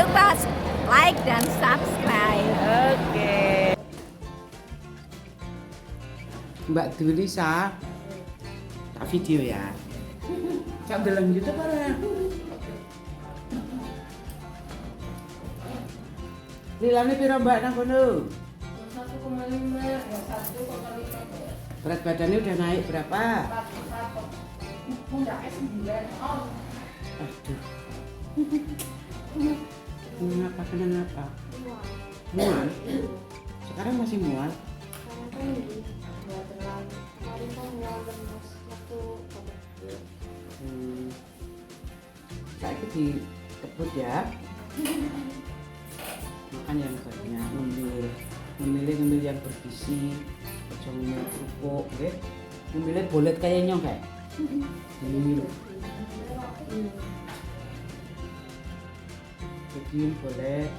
lupa like dan subscribe. Oke. Mbak Dulisa, tak video ya. Cak dalam YouTube apa? Lilane pira Mbak nang kono? 1,5 ya 1,5. Berat badannya udah naik berapa? Pundaknya 9. Oh. Aduh. Kenapa? Kenapa? Mual. Sekarang masih mual. Sekarang kan nggak terlalu. Kemarin kan nggak lemes waktu COVID. Saya dikebut ya. Makan yang banyak, ngemil yang bergizi, jangan ngemil kerupuk, ya. Ngemilnya bolet kayaknya kayak. Jadi bolet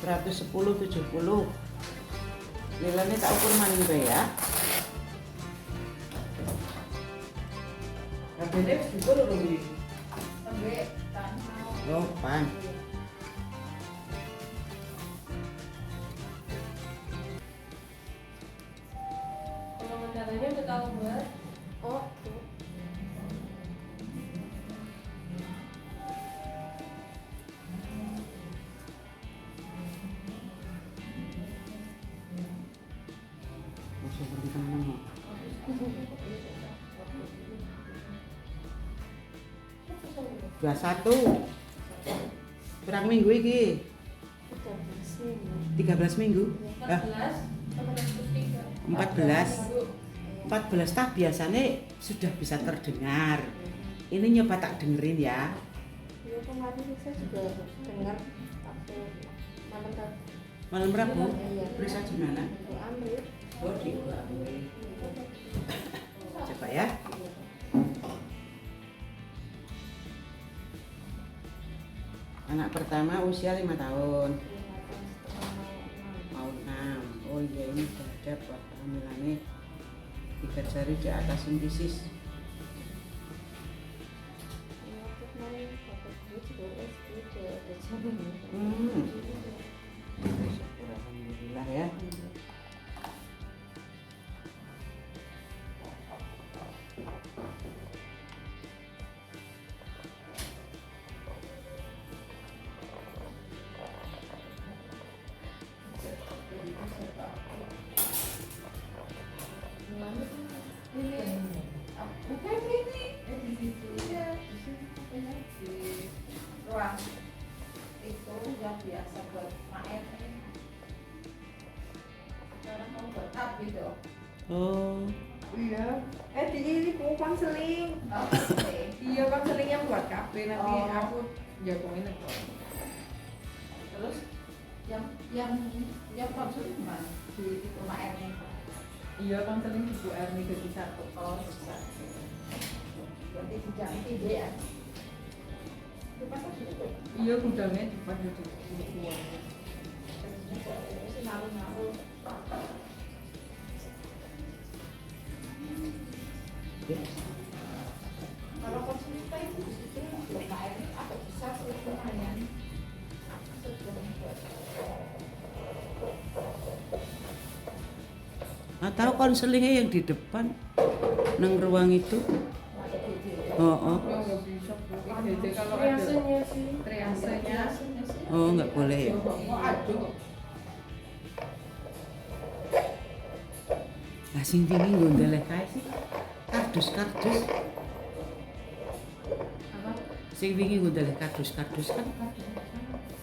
110-70. Nilainya tak ukur maning ya. Kabehne wis diukur lho iki. Sampai tak mau. Yo, pan. Kalau rencananya udah tahu Mbak. Oh, Masih berhenti teman. Dua satu. Berapa minggu iki? 13 minggu. 14. 14 tak biasanya sudah bisa terdengar. Ini nyoba tak dengerin ya. ya kemarin saya juga dengar waktu malam tadi. Malam Rabu. Iya. Periksa di mana? Di Amrit. Oh, di Amrit. Coba ya. Anak pertama usia 5 tahun. Mau 6. Oh iya, ini sudah ada buat kehamilannya 3 jari di atas sintesis. Waktu kemarin bapak gue juga SD udah ada jalan. Syukur, alhamdulillah ya. Bukan ini. Di situ ya. Di situ di ruang itu yang biasa buat main. Sekarang kamu buat tab gitu. Oh, Iya. Di ini konseling. Oh, oke. Iya konseling yang buat kafe nanti aku jagongin itu. Terus yang konseling mana? Di rumah Erni. Iya konseling Ibu Erni jadi satu. Oh, bisa. Berarti di jam tiga ya. Iya gudangnya di depan di luar. Naruh-naruh. ya. Kalau konseling itu di situ rumah Erni agak besar sih lumayan. Atau konselingnya yang di depan nang ruang itu. Oh, oh. Nggak bisa. Jadi kalau ada Triasenya sih. triasenya Oh, nggak boleh ya. Oh, aduh. Lah sing wingi nggondeleh kae sih. Kardus-kardus. Apa? Sing wingi nggondeleh kardus-kardus kan.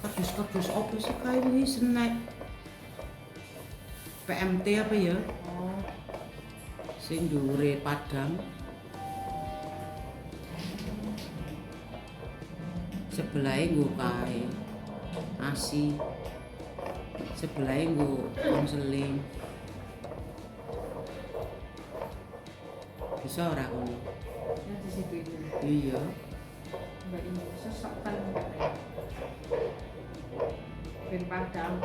Kardus-kardus opo sih kae wingi snack. PMT apa ya? Oh, Sing dhuwure Padang. Sebelahe nggo kae. ASI. Sebelahe nggo konseling. Bisa ora kono? yang di situ itu. Iya. Mbak ini sesek kan. Ben Padang.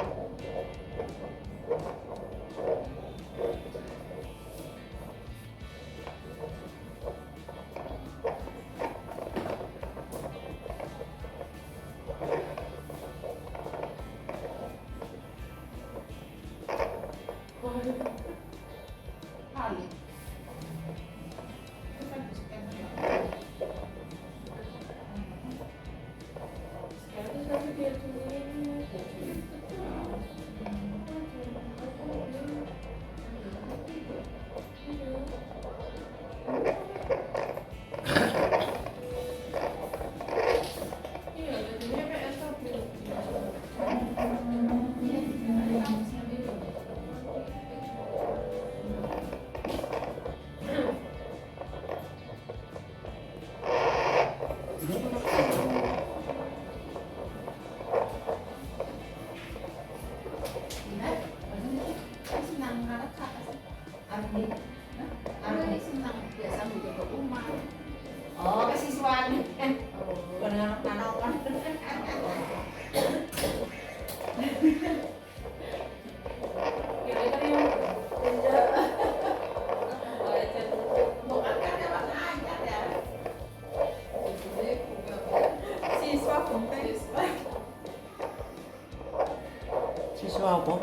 Siswa apa?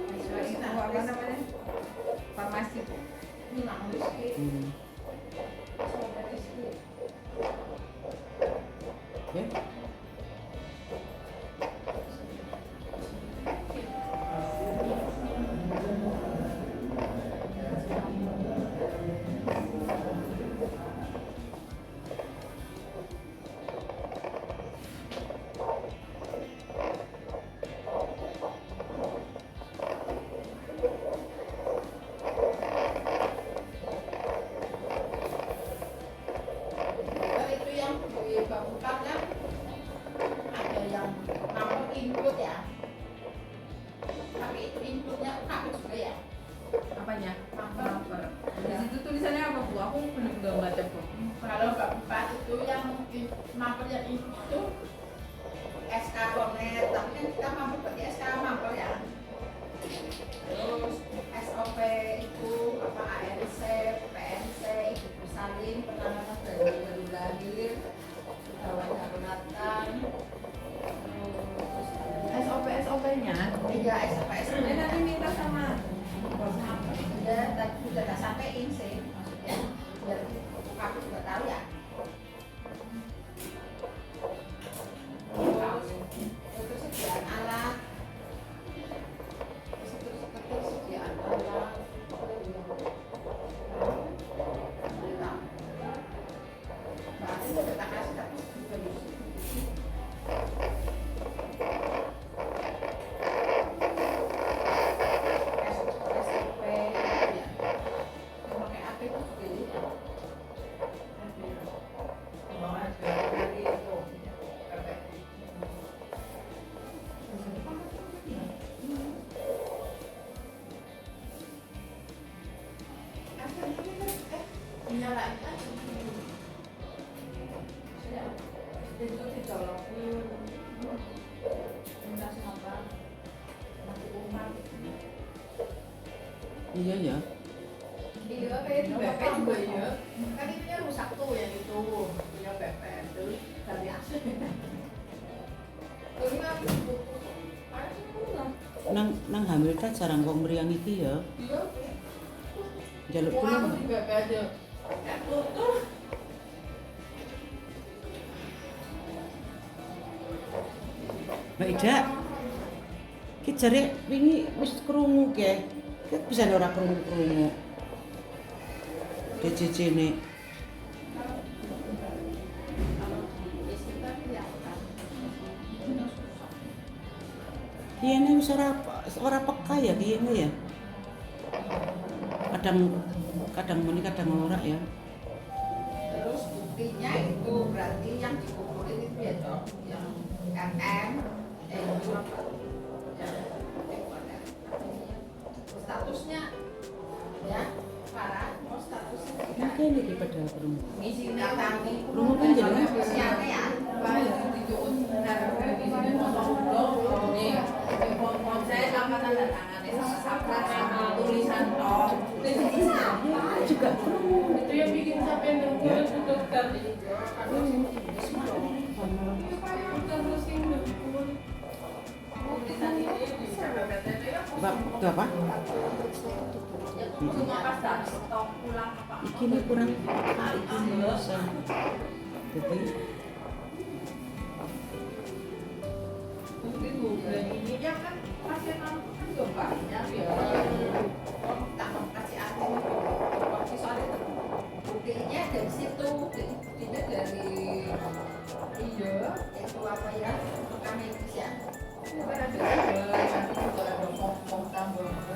Siswa itu apa namanya? Farmasi. Hmm. Ya. Itu yang di Bapukan kan ada yang nomor input ya, tapi itu inputnya aku juga ya. Apanya? Nomor. Di situ tulisannya apa Bu? Aku belum baca Bu. Kalau Bapukan itu yang nomor yang input itu SK Connect, tapi kan kita mampu berarti SK mampu ya. Terus SOP itu apa ANC, PNC, ibu bersalin, penanganan baru lahir, gawat daruratan, terus SOP-nya iya SOP-nya nanti minta sama udah tadi udah nggak sampein sih maksudnya biar aku juga tahu ya. Terus sediaan alat, ketersediaan alat, berarti udah tak kasih tapi SOP ya, pakai apa itu juga nyalain aja sudah itu ditolongin minta sama mati umat Iya ya. iya kayak di BP juga ya kan itu yang rusak tuh yang itu punya BP terus dari asli terus nggak Nang hamil ta jarang wong mriyang iki ya. iya Njaluk aku tulung. di BP aja tutup Mbak Ida. Ki jare wingi wis krungu ke. Ki bisa ora krungu-krungu. DJJ-ne. Kiyene wis ora peka ya kiyene ya. Kadang muni kadang ora ya. terus buktinya itu berarti yang dikumpulin itu ya dok yang MM itu yang statusnya ya parah mau statusnya tidak Mungkin iki pada krungu. ngisi datangi Krungu kan jenenge siapa ya saya sama tanda tangannya sama Sapra sama tulisan toh. juga krungu. Itu yang bikin sampai nungguin itu dokter. Apa? Cuma pas dah stok pulang apa? Iki ini kurang iki bisa. Jadi Mungkin bulan ini ya kan pasien aku kan juga banyak ya. tak mau kasih arti waktu soalnya buktinya dari situ buktinya dari Iya. itu apa ya rekam medis ya Itu kan ada juga. nanti juga ada form tambah ada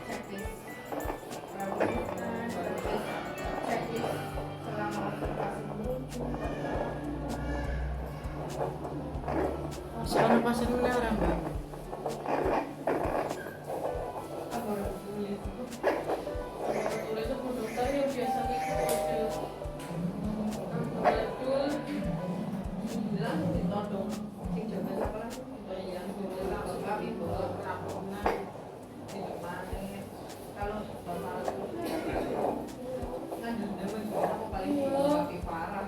checklist checklist selama observasi soalnya pasien oleh orang Mbak. Tulis itu dokter yang biasa gitu. Betul. Bilang ditodong. Sing jaga sekolah itu yang dulu lapor kami buat raporan di depannya. Kalau normal itu kan denda mau paling parah.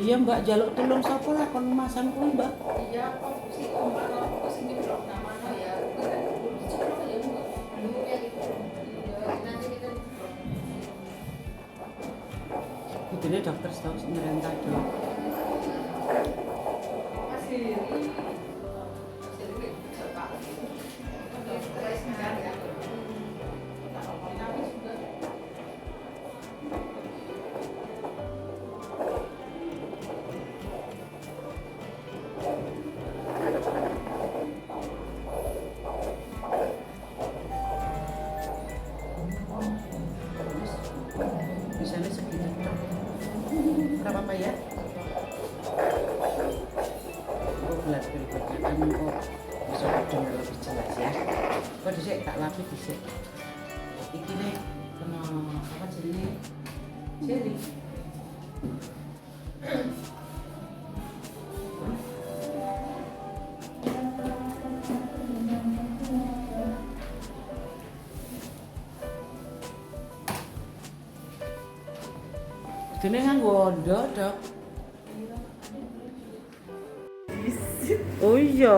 iya Mbak, jaluk tulung sapa lah kon masang kuwi Mbak. Iya, kok sih kalau kesini blok namanya ya, kan dulu ya dulu ya gitu. Nanti kita Kudune dokter tahu ngerentah dulu. masih ini cepat. Terus kan ya. Tapi juga Misalnya segini. Berapa apa ya? Oh, belas berikutnya kan kok bisa dengar lebih jelas ya. Kok disik tak lapis disik. Iki nih kena apa jenenge? Jeli. Dene nganggo ndodok. Oh iya,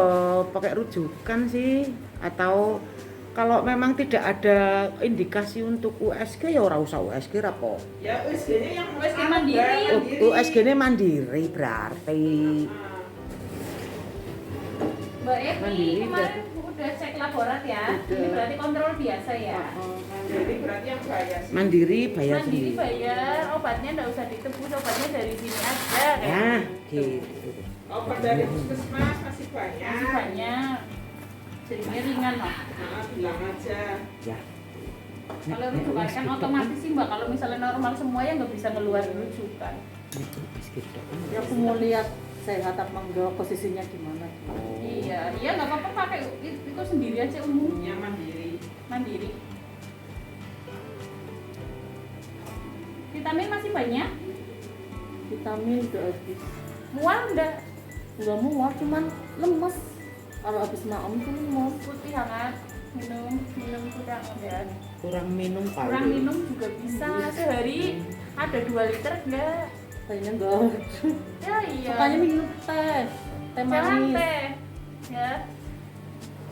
pakai rujukan sih atau kalau memang tidak ada indikasi untuk USG ya ora usah USG rapo. Ya USG-nya yang USG mandiri. USG-nya mandiri berarti. Mbak Evi Mandiri, kemarin udah cek laborat ya. Ini berarti kontrol biasa ya. jadi berarti yang bayar sih. Mandiri bayar Mandiri sendiri. bayar, obatnya nggak usah ditebus, obatnya dari sini aja kayak Nah, gitu. gitu. Obat dari puskesmas masih banyak. Masih banyak. Jadinya ringan lah. Nah, bilang aja. Ya. Kalau rujukan kan otomatis sih Mbak, kalau misalnya normal semua ya nggak bisa ngeluarin rujukan. Ya aku mau lihat sehat apa enggak, posisinya gimana. Iya, iya nggak apa-apa pakai itu sendiri aja umumnya. Yang mandiri. Mandiri. Vitamin masih banyak? Vitamin udah habis. Mual enggak? Enggak mual, cuman lemes. Kalau habis malam tuh lemes. Putih hangat, minum kurang ya. Kurang minum kali. Kurang minum juga bisa. Sehari ada 2 liter enggak? Kayaknya enggak. Ya iya. Sukanya minum teh. Teh Jangan manis. teh. Ya.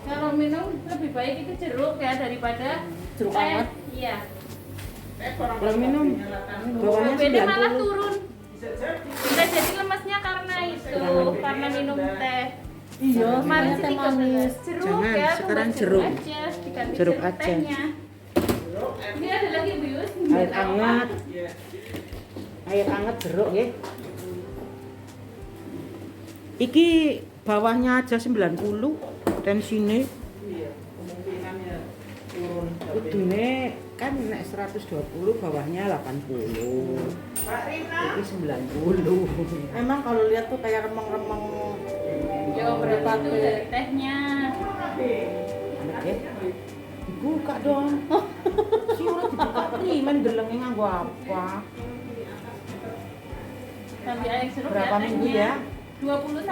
Kalau minum lebih baik itu jeruk ya daripada Jeruk teh. hangat. Iya. Kalau minum bawahnya BPD malah 90. turun. Bisa jadi. Bisa jadi lemesnya karena itu, karena minum teh. Iya, Kemarin sukanya sih teh 13 manis. jeruk Jangan, ya, sekarang buat jeruk. aja, diganti Jeruk jeruk aja. tehnya. Ini ada lagi Bu Yus. Air hangat, Iya. air hangat jeruk ya. Iki bawahnya aja 90 tensine. Iya, kemungkinannya turun. Kudune kan nek 120 bawahnya 80. Pak Rina. Iki 90. Emang kalau lihat tuh kayak remeng-remeng. Ya berapa tuh dari tehnya? Anak ya. Dibuka dong. Si ora dibuka primen delenge nganggo apa? Sambil air jeruk Berapa ya minggu tehnya. ya? 21.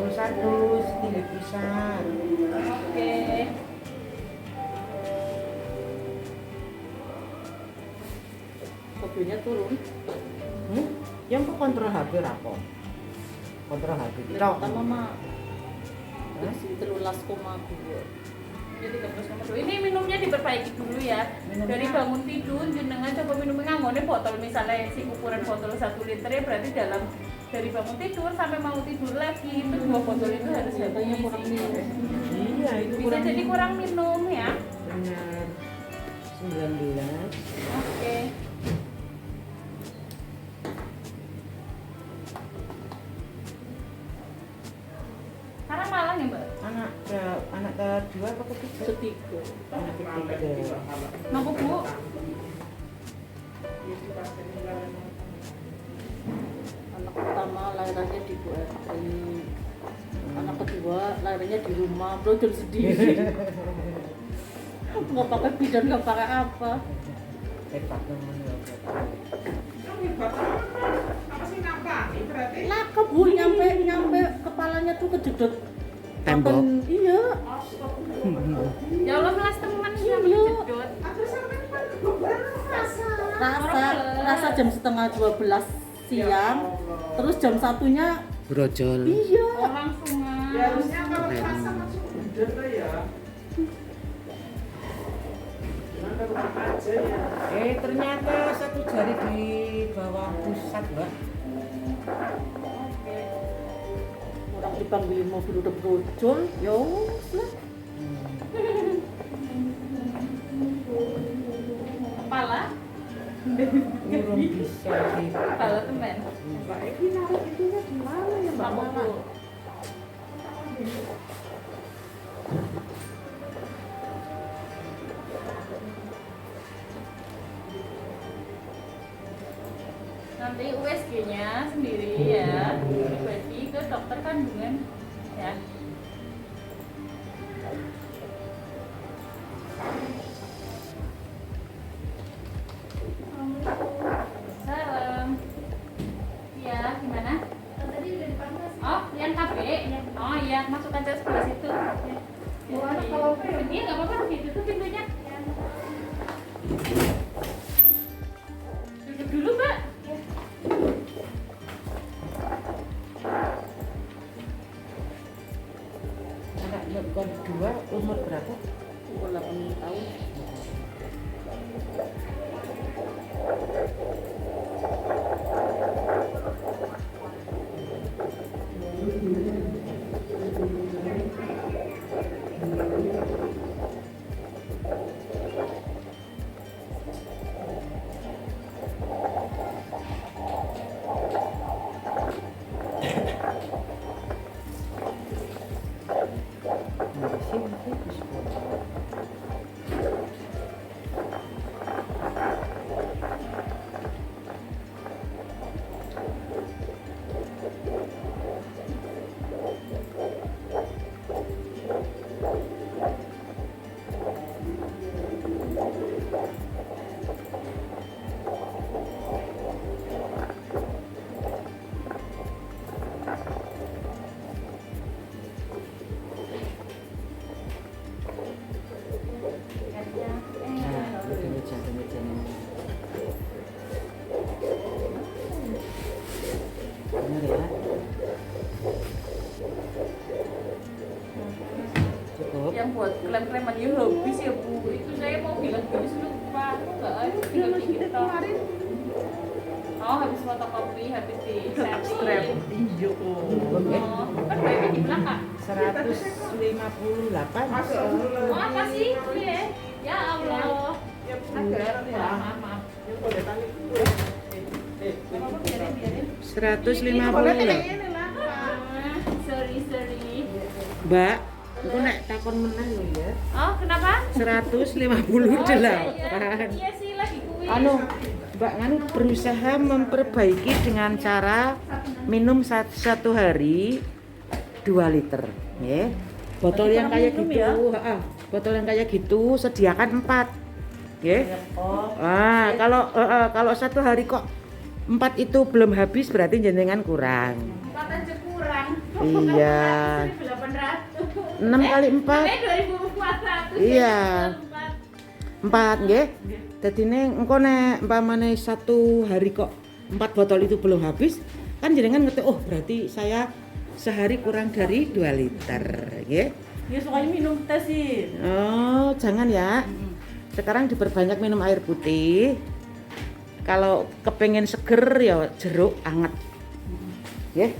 21 tinggi pisan. Oke. Kopinya turun. Yang kok kontrol HP rapo? Kontrol HP. Yang pertama mah masih 13,2. Jadi 13,2. Ini minumnya diperbaiki dulu ya. Dari bangun tidur jenengan coba minumnya nganggone botol misalnya si ukuran botol 1 liter ya berarti dalam dari bangun tidur sampai mau tidur lagi itu 2 botol itu harus Katanya kurang minum. Iya, itu bisa kurang. jadi kurang minum ya. Benar. 19. Oke. Sekarang Malang ya Mbak? Anak kedua apa ketiga? Ketiga. Anak ketiga. Nopo Bu? Anak pertama lahirannya di Bu RI. Anak kedua lahirannya di rumah, belajar sendiri. Nggak pakai bidan, nggak pakai apa. Hebat teman ya. Yang hebat apa sih nampak? Ini berarti. Laka Bu, nyampe kepalanya tuh kejedot Tembok. papan- Iya. Ya Allah melas teman Iya. sama jedot. Aku sampai Rasa jam setengah 12 siang. Terus jam 1-nya brojol. iya. Oh, langsung Ya harusnya kalau Keren. pas sama udah tuh ya. Cuman kalau aja ya. Ternyata satu jari di bawah pusat, Mbak. Orang dipanggilin mobil udah brojol, ya wes lah. kepala. Urung bisa sih. Kepala teman. Mbak Eki naruh itunya di mana ya Mbak Sama Mama? Bu. Nanti USG-nya sendiri ya, pribadi ke dokter kandungan ya. Salam. Iya, gimana? Tadi udah dipanggil. Oh, yang KB? Oh iya, masuk aja sebelah situ. Oh, anak kalau apa ya? Iya, nggak apa-apa, ditutup pintunya. Duduk dulu, Mbak. Anaknya bukan dua, umur berapa? Umur 8 tahun. Masih bagus. Nah, kemeja-kemeja ini. Bener ya? Cukup. Yang buat krem-kreman itu habis ya, Bu. Itu saya mau bilang habis lupa. Aku nggak ada, tinggal dikit kemarin. Oh, habis fotokopi, habis di setting. Iya kok. Oke. Oh, kan baiknya di belakang. 158. Oh, apa sih? Iya. Ya Allah. Ya Agak. Maaf, maaf. Ya boleh tanya dulu. Apa-apa, biarin. 150 ya. Ini lah. Ah, sorry. Mbak, aku nek takon meneh lho ya. Oh, kenapa? 158. Iya sih, lagi kuis. Anu, Mbak Nganu berusaha memperbaiki dengan cara minum satu hari 2 liter, ya. Botol yang kayak minum gitu, ya? botol yang kayak gitu sediakan 4, ya. Oh, Kalau satu hari kok 4 itu belum habis berarti jenengan kurang. 4 aja kurang. Iya. 800. 6 kali 4. 2400. Iya. 4 nggih. Dadine engko nek umpamane satu hari kok 4 botol itu belum habis, kan jenengan ngerti oh berarti saya sehari kurang dari 2 liter, nggih. dia sukanya minum teh sih. Oh, jangan ya. Sekarang diperbanyak minum air putih. Kalau kepengen seger ya jeruk anget. Nggih.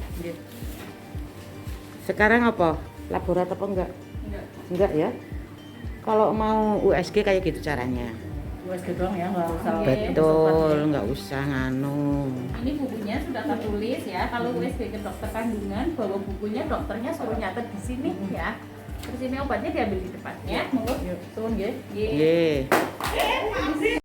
Sekarang apa? Laborat apa enggak? Enggak ya. Kalau mau USG kayak gitu caranya. USG doang ya, nggak usah. Oke. Betul, nggak usah nganu. Ini bukunya sudah tertulis ya. Kalau USG ke dokter kandungan, bawa bukunya, dokternya suruh nyatet di sini ya. Terus ini obatnya diambil di depannya. Monggo. Turun nggih. Nggih. Nggih.